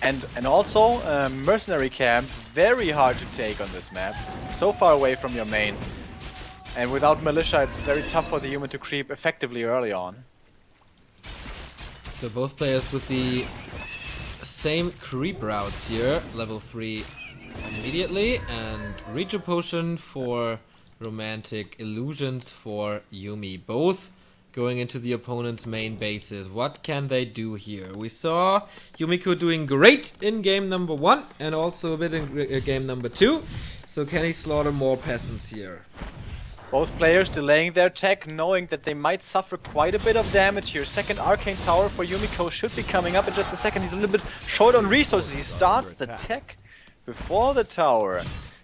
And also, mercenary camps, very hard to take on this map. So far away from your main. And without militia, it's very tough for the human to creep effectively early on. So both players with the same creep routes here. Level 3 immediately. And Regen Potion for Romantic, Illusions for Yumi. Both going into the opponent's main bases. What can they do here? We saw Yumiko doing great in game number 1 and also a bit in game number 2. So can he slaughter more peasants here? Both players delaying their tech, knowing that they might suffer quite a bit of damage here. Second Arcane Tower for Yumiko should be coming up in just a second. He's a little bit short on resources. He starts the tech before the tower.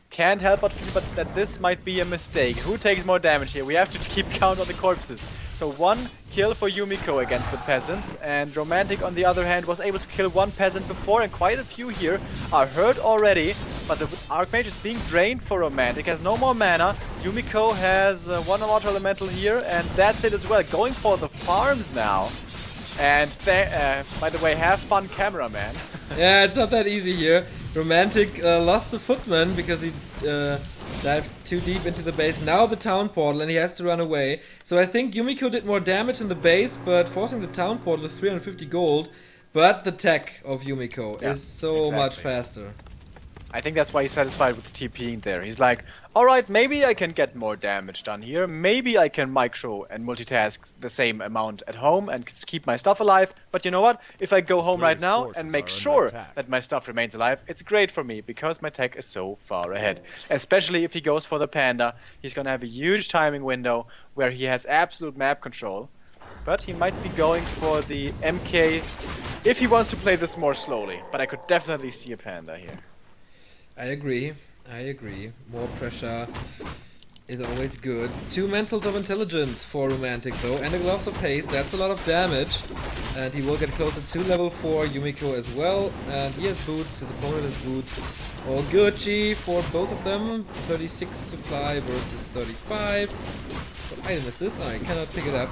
Can't help but feel that this might be a mistake. Who takes more damage here? We have to keep count on the corpses. So 1 kill for Yumiko against the peasants, and Romantic on the other hand was able to kill 1 peasant before, and quite a few here are hurt already. But the Archmage is being drained for Romantic, has no more mana. Yumiko has 1 Water Elemental here, and that's it as well. Going for the farms now. And by the way, have fun, cameraman. Yeah, it's not that easy here. Romantic lost the footman because he dived too deep into the base. Now the town portal, and he has to run away. So I think Yumiko did more damage in the base, but forcing the town portal is 350 gold. But the tech of Yumiko is so much faster. I think that's why he's satisfied with TPing there. He's like, alright, maybe I can get more damage done here. Maybe I can micro and multitask the same amount at home and keep my stuff alive. But you know what? If I go home right now and make sure that my stuff remains alive, it's great for me because my tech is so far ahead. Especially if he goes for the panda. He's gonna have a huge timing window where he has absolute map control. But he might be going for the MK if he wants to play this more slowly. But I could definitely see a panda here. I agree. More pressure is always good. 2 Mentals of Intelligence for Romantic though, and a Gloves of Haste. That's a lot of damage. And he will get closer to level 4, Yumiko as well. And he has boots, his opponent has boots. All Gucci for both of them. 36 supply versus 35. What item is this? I cannot pick it up.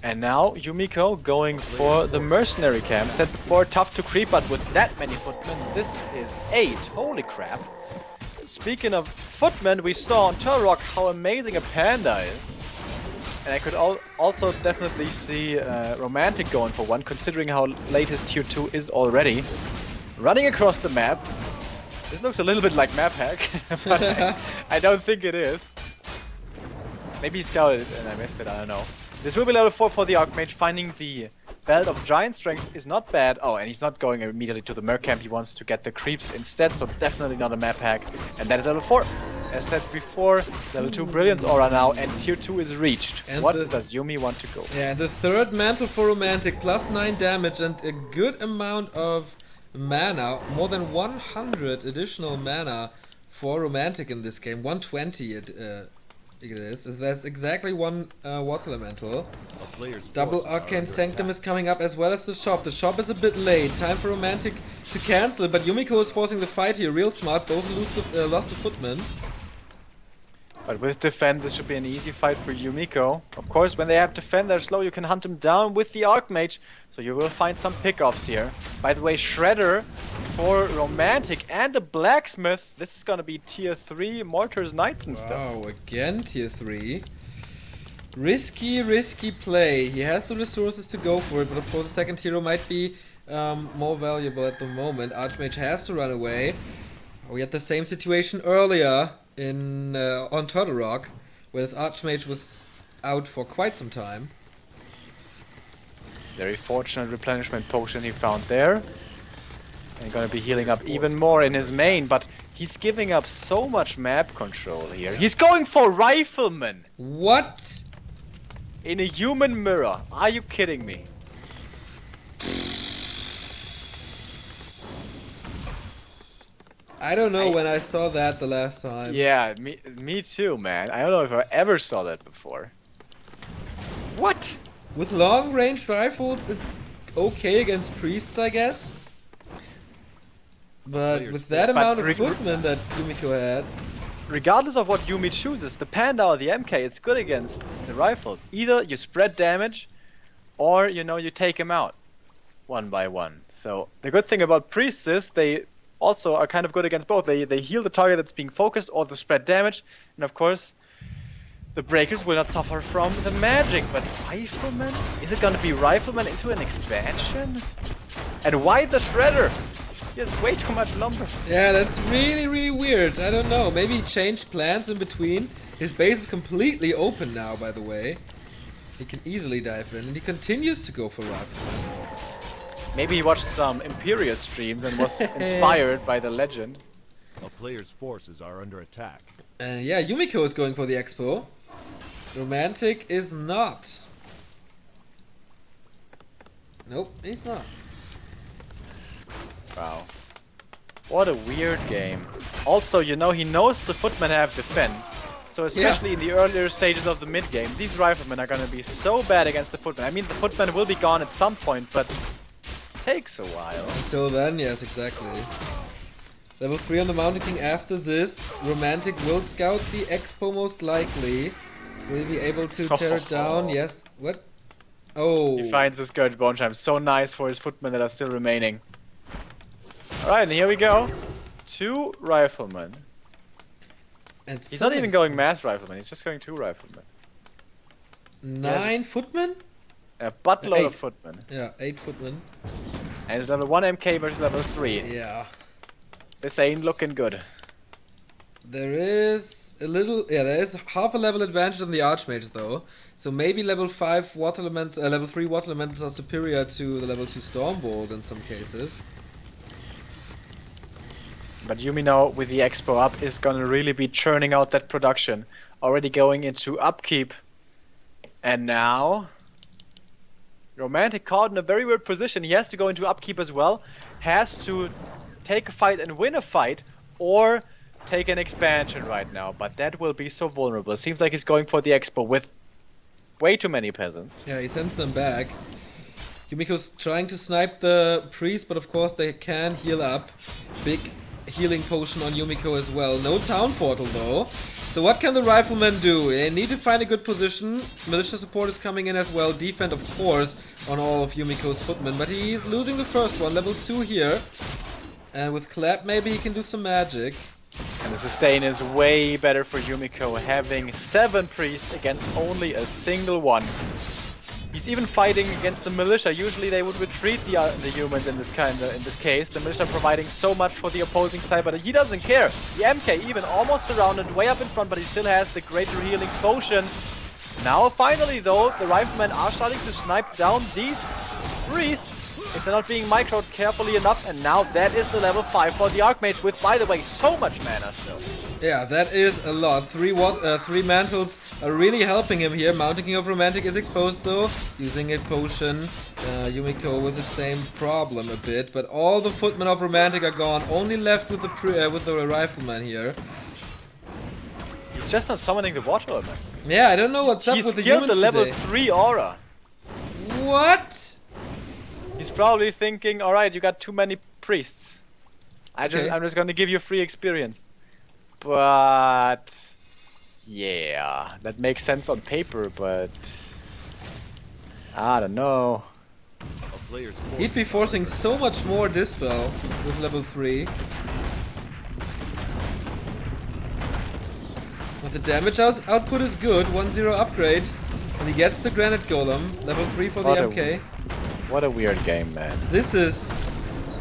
And now Yumiko going for the mercenary camp. Said before, tough to creep, but with that many footmen, this is 8. Holy crap. Speaking of footmen, we saw on Turtle Rock how amazing a panda is. And I could also definitely see Romantic going for one, considering how late his tier 2 is already. Running across the map. This looks a little bit like map hack, but I don't think it is. Maybe he scouted it and I missed it, I don't know. This will be level 4 for the Archmage. Finding the Belt of Giant Strength is not bad. Oh, and he's not going immediately to the Merc camp. He wants to get the creeps instead, so definitely not a map hack. And that is level 4. As said before, level 2 Brilliance Aura now, and tier 2 is reached. And what does Yumi want to go? Yeah, the 3rd Mantle for Romantic, plus 9 damage and a good amount of mana. More than 100 additional mana for Romantic in this game. 120 it is. That's exactly 1 Water Elemental. Double Arcane Sanctum is coming up as well as the shop. The shop is a bit late. Time for Romantic to cancel, but Yumiko is forcing the fight here. Real smart. Both lost the footman. But with defend, this should be an easy fight for Yumiko. Of course, when they have defend, they're slow. You can hunt them down with the Archmage, so you will find some pickoffs here. By the way, Shredder for Romantic and the Blacksmith. This is gonna be tier 3 Mortars, Knights and stuff. Wow, again tier 3. Risky play. He has the resources to go for it, but of course the second hero might be more valuable at the moment. Archmage has to run away. We had the same situation earlier on Turtle Rock, where this Archmage was out for quite some time. Very fortunate replenishment potion he found there. And gonna be healing up even more in his main, but he's giving up so much map control here. He's going for Rifleman! What? In a human mirror. Are you kidding me? I don't know when I saw that the last time. Yeah, me too, man. I don't know if I ever saw that before. What? With long-range rifles, it's okay against priests, I guess. But with that amount of footmen that Yumiko had... Regardless of what Yumi chooses, the Panda or the MK, it's good against the rifles. Either you spread damage, or, you know, you take him out one by one. So the good thing about priests is they also are kind of good against both. They heal the target that's being focused or the spread damage. And of course, the breakers will not suffer from the magic. But rifleman? Is it going to be rifleman into an expansion? And why the shredder? He has way too much lumber. Yeah, that's really, really weird. I don't know. Maybe he changed plans in between. His base is completely open now, by the way. He can easily dive in, and he continues to go for rifleman. Maybe he watched some Imperial streams and was inspired by the legend. A player's forces are under attack. And yeah, Yumiko is going for the expo. Romantic is not. Nope, he's not. Wow. What a weird game. Also, you know, he knows the footmen have defend. So especially in the earlier stages of the mid game, these riflemen are gonna be so bad against the footmen. I mean, the footmen will be gone at some point, but it takes a while. Until then, yes, exactly. Level 3 on the Mountain King after this. Romantic will scout the expo most likely. Will be able to tear it down. Yes. What? Oh. He finds this Scourge Bone Chime. So nice for his footmen that are still remaining. Alright, and here we go. 2 riflemen. And he's not even going mass rifleman, he's just going 2 riflemen. 9 footmen? A buttload of footmen. Yeah, 8 footmen. And it's level 1 MK versus level 3. Yeah. This ain't looking good. There is a little, there is half a level advantage on the Archmage though. So maybe level 5 water element, level 3 water elementals are superior to the level 2 Stormbolt in some cases. But Yumi now with the expo up is gonna really be churning out that production. Already going into upkeep. And now Romantic caught in a very weird position. He has to go into upkeep as well. Has to take a fight and win a fight, or take an expansion right now. But that will be so vulnerable. It seems like he's going for the expo with way too many peasants. Yeah, he sends them back. Yumiko's trying to snipe the priest, but of course they can heal up. Big healing potion on Yumiko as well. No town portal though. So what can the riflemen do? They need to find a good position. Militia support is coming in as well. Defend of course on all of Yumiko's footmen. But he's losing the first one. Level 2 here. And with Clap maybe he can do some magic. And the sustain is way better for Yumiko, having 7 priests against only a single one. He's even fighting against the militia. Usually they would retreat the humans in this case. The militia providing so much for the opposing side, but he doesn't care. The MK even almost surrounded, way up in front, but he still has the greater healing potion. Now finally though, the riflemen are starting to snipe down these priests if they're not being microed carefully enough, and now that is the level 5 for the Archmage with, by the way, so much mana still. Yeah, that is a lot. 3 mantles are really helping him here. Mountain King of Romantic is exposed though, using a potion. Yumiko with the same problem a bit, but all the footmen of Romantic are gone. Only left with the rifleman here. He's just not summoning the water element. Yeah, I don't know what's up with the humans the level today. 3 aura. What? He's probably thinking, alright, you got too many priests. I'm just gonna give you free experience. But yeah, that makes sense on paper, but I don't know. He'd be forcing so much more dispel with level 3. But the damage output is good, 1-0 upgrade. And he gets the Granite Golem, level 3 for the MK. What a weird game, man. This is...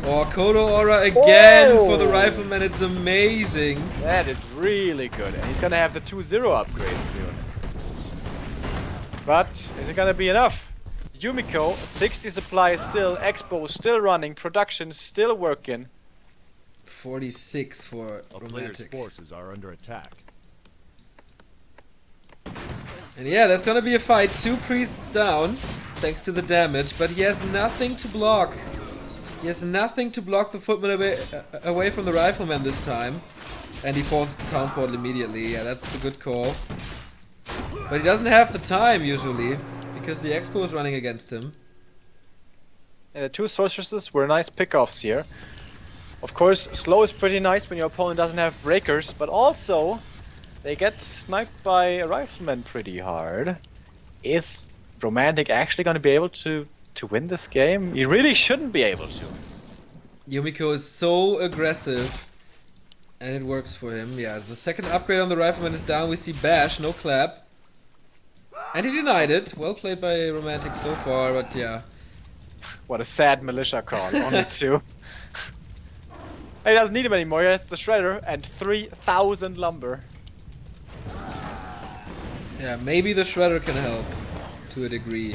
Oh, Kodo Aura again for the Rifleman, it's amazing. That is really good, and he's gonna have the 2-0 upgrade soon. But, is it gonna be enough? Yumiko, 60 supply still, Expo still running, production still working. 46 for A player's Romantic. forces are under attack. And yeah, there's gonna be a fight. 2 priests down, thanks to the damage, but he has nothing to block. He has nothing to block the footman away from the rifleman this time. And he forces the town portal immediately. Yeah, that's a good call. But he doesn't have the time usually, because the Expo is running against him. And the 2 sorceresses were nice pickoffs here. Of course, slow is pretty nice when your opponent doesn't have breakers, but also they get sniped by a rifleman pretty hard. Is Romantic actually going to be able to win this game? He really shouldn't be able to. Yumiko is so aggressive. And it works for him. Yeah, the second upgrade on the rifleman is down. We see Bash, no clap. And he denied it. Well played by Romantic so far, but yeah. What a sad militia call. Only 2. He doesn't need him anymore. He has the shredder and 3,000 lumber. Yeah, maybe the shredder can help to a degree.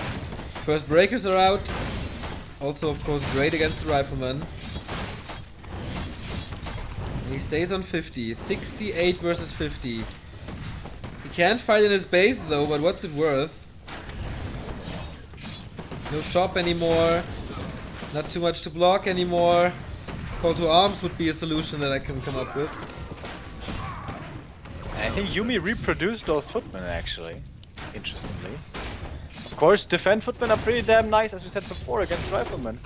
First breakers are out. Also, of course, great against the rifleman. And he stays on 50. 68 versus 50. He can't fight in his base though, but what's it worth? No shop anymore. Not too much to block anymore. Call to arms would be a solution that I can come up with. I think Yumi reproduced those footmen actually. Interestingly. Of course, defend footmen are pretty damn nice, as we said before, against riflemen.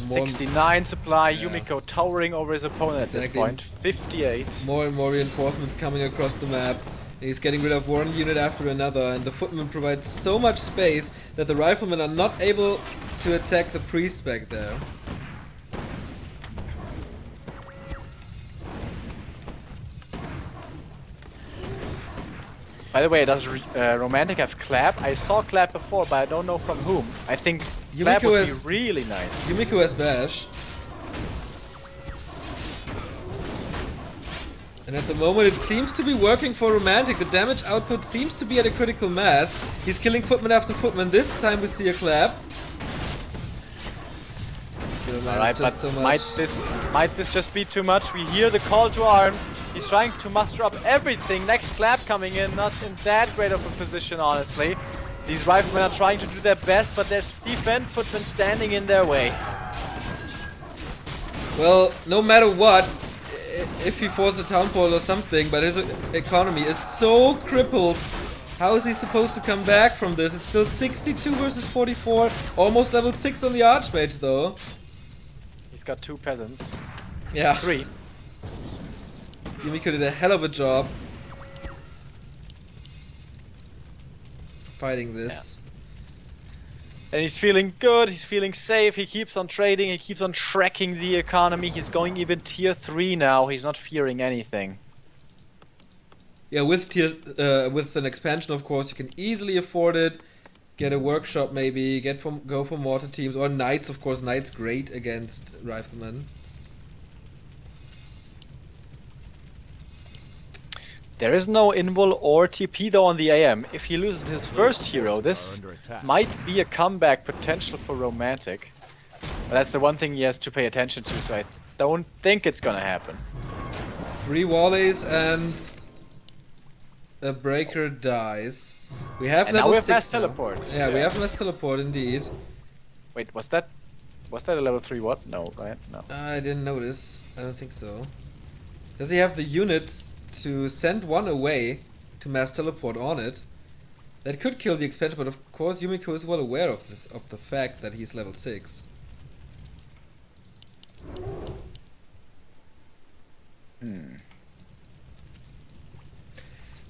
69 supply, Yeah. Yumiko towering over his opponent at this Exactly. point. 58. More and more reinforcements coming across the map. And he's getting rid of one unit after another, and the footman provides so much space that the riflemen are not able to attack the priest back there. By the way, does Romantic have clap? I saw clap before, but I don't know from whom. I think clap Yumiko would be has- really nice. Yumiko has Bash. And at the moment it seems to be working for Romantic. The damage output seems to be at a critical mass. He's killing footman after footman. This time we see a clap. Still, man, Alright, it's but just so much. might this just be too much? We hear the call to arms. He's trying to muster up everything. Next clap coming in, not in that great of a position, honestly. These riflemen are trying to do their best, but there's defend footmen standing in their way. Well, no matter what, if he falls a town pole or something, but his economy is so crippled. How is he supposed to come back from this? It's still 62 versus 44, almost level 6 on the Archmage though. He's got 2 peasants. Yeah, 3. Yumiko did a hell of a job fighting this. And he's feeling good, he's feeling safe, he keeps on trading, he keeps on tracking the economy. He's going even tier 3 now, he's not fearing anything. Yeah, with an expansion, of course, you can easily afford it. Get a workshop, maybe go for mortar teams or knights. Of course, knights great against riflemen. There is no invul or TP though on the AM. If he loses his first hero, this might be a comeback potential for Romantic. But that's the one thing he has to pay attention to, so I don't think it's gonna happen. 3 wallies and a breaker dies. We have And now level we have 6 mass now. teleport. Yeah, we have mass teleport indeed. Wait, was that a level 3 what? No, right? No. I didn't notice. I don't think so. Does he have the units to send one away to mass teleport on it? That could kill the expansion, but of course Yumiko is well aware of this, of the fact that he's level 6.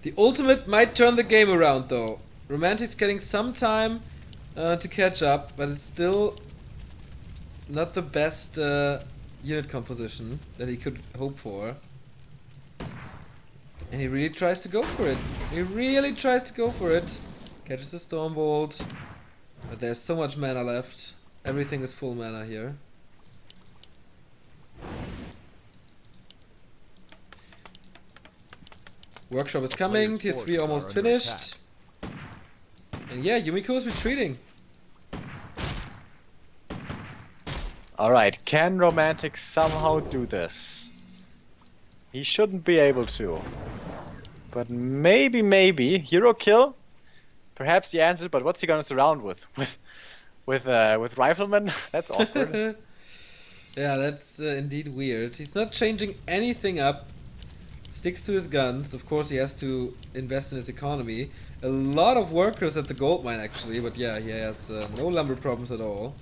The ultimate might turn the game around though. Romantic's getting some time to catch up, but it's still not the best unit composition that he could hope for. And he really tries to go for it. He really tries to go for it. Catches the Stormbolt. But there's so much mana left. Everything is full mana here. Workshop is coming. Tier 3 almost finished. And yeah, Yumiko is retreating. Alright, can Romantic somehow do this? He shouldn't be able to. But maybe, hero kill? Perhaps the answer, but what's he gonna surround with? With riflemen? That's awkward. Yeah, that's indeed weird. He's not changing anything up. Sticks to his guns. Of course, he has to invest in his economy. A lot of workers at the gold mine, actually. But yeah, he has no lumber problems at all.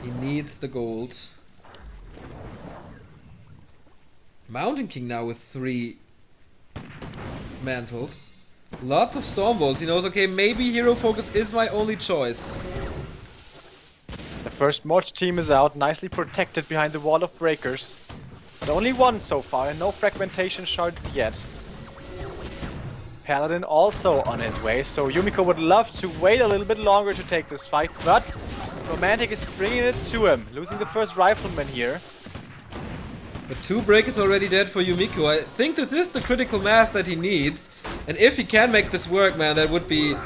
He needs the gold. Mountain King now with 3 mantles. Lots of Storm Bolts. He knows, okay, maybe Hero Focus is my only choice. The first Mortar team is out, nicely protected behind the wall of breakers. But only one so far, and no fragmentation shards yet. Paladin also on his way, so Yumiko would love to wait a little bit longer to take this fight, but Romantic is bringing it to him, losing the first rifleman here. But 2 breakers already dead for Yumiko. I think this is the critical mass that he needs. And if he can make this work, man, that would be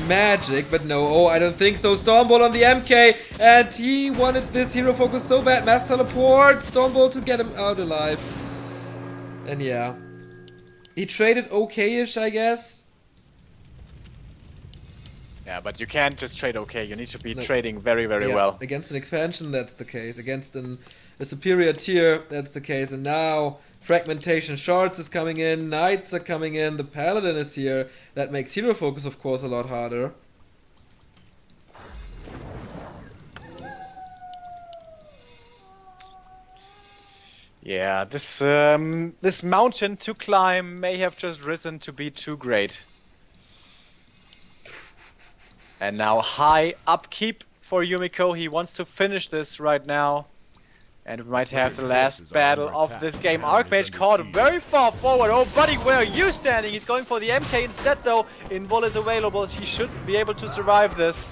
magic. But no, oh, I don't think so. Stormbolt on the MK. And he wanted this Hero Focus so bad. Mass teleport. Stormbolt to get him out alive. And yeah. He traded okay-ish, I guess. Yeah, but you can't just trade okay. You need to be trading very, very well. Against an expansion, that's the case. Against a superior tier, that's the case. And now fragmentation shards is coming in, knights are coming in, the paladin is here. That makes Hero Focus, of course, a lot harder. Yeah, this mountain to climb may have just risen to be too great. And now high upkeep for Yumiko. He wants to finish this right now. And we might have the last battle of this game. Archmage caught very far forward. Oh, buddy, where are you standing? He's going for the MK instead, though. Invul is available. He should be able to survive this.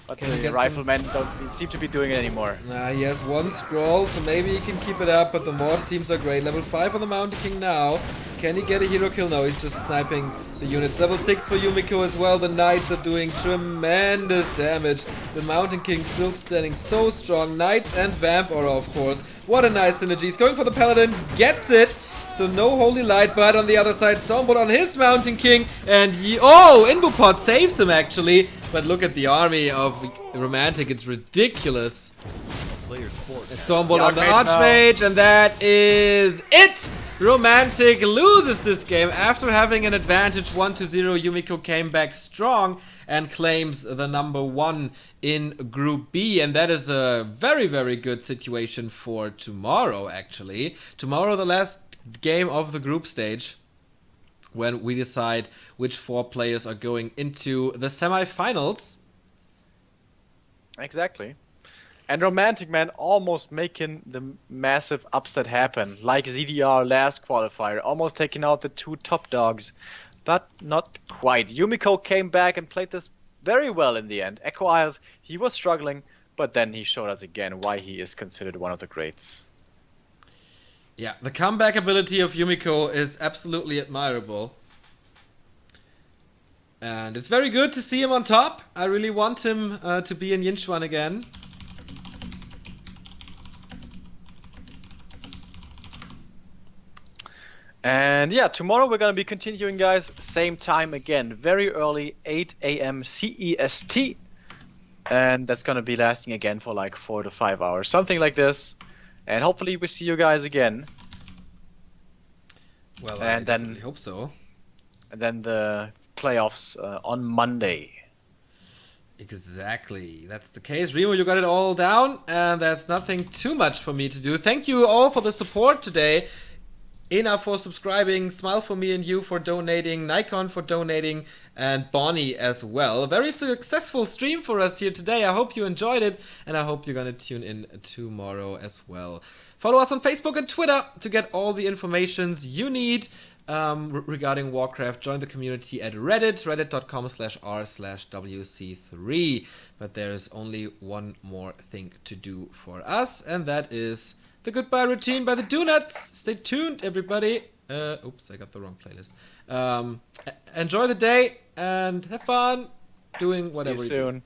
But the riflemen don't seem to be doing it anymore. Nah, he has 1 scroll, so maybe he can keep it up, but the mortar teams are great. Level 5 on the Mountain King now. Can he get a hero kill? No, he's just sniping the units. Level 6 for Yumiko as well. The knights are doing tremendous damage. The Mountain King still standing so strong. Knights and Vamp Aura, of course. What a nice synergy. He's going for the Paladin, gets it. So no Holy Light, but on the other side, Stormbolt on his Mountain King. And Inbupot saves him actually. But look at the army of Romantic, it's ridiculous. Stormbolt on the Archmage, and that is it! Romantic loses this game after having an advantage 1-0. Yumiko came back strong and claims the number 1 in Group B, and that is a very, very good situation for tomorrow, actually. Tomorrow, the last game of the group stage, when we decide which 4 players are going into the semi-finals. Exactly. And Romantic Man almost making the massive upset happen, like ZDR last qualifier, almost taking out the 2 top dogs, but not quite. Yumiko came back and played this very well in the end. Echo Isles, he was struggling, but then he showed us again why he is considered one of the greats. Yeah, the comeback ability of Yumiko is absolutely admirable. And it's very good to see him on top. I really want him to be in Yinchuan again. And yeah, tomorrow we're going to be continuing, guys. Same time again, very early, 8 AM CEST. And that's going to be lasting again for like 4 to 5 hours, something like this. And hopefully we see you guys again. Well, I definitely hope so. And then the playoffs on Monday. Exactly, that's the case. Remo, you got it all down, and that's nothing too much for me to do. Thank you all for the support today. Ena for subscribing, Smile for me and you for donating, Nikon for donating, and Bonnie as well. A very successful stream for us here today. I hope you enjoyed it, and I hope you're gonna tune in tomorrow as well. Follow us on Facebook and Twitter to get all the informations you need regarding Warcraft. Join the community at Reddit, reddit.com/r/WC3. But there's only one more thing to do for us, and that is the goodbye routine by the Donuts. Stay tuned, everybody. Oops, I got the wrong playlist. Enjoy the day and have fun doing whatever See you soon.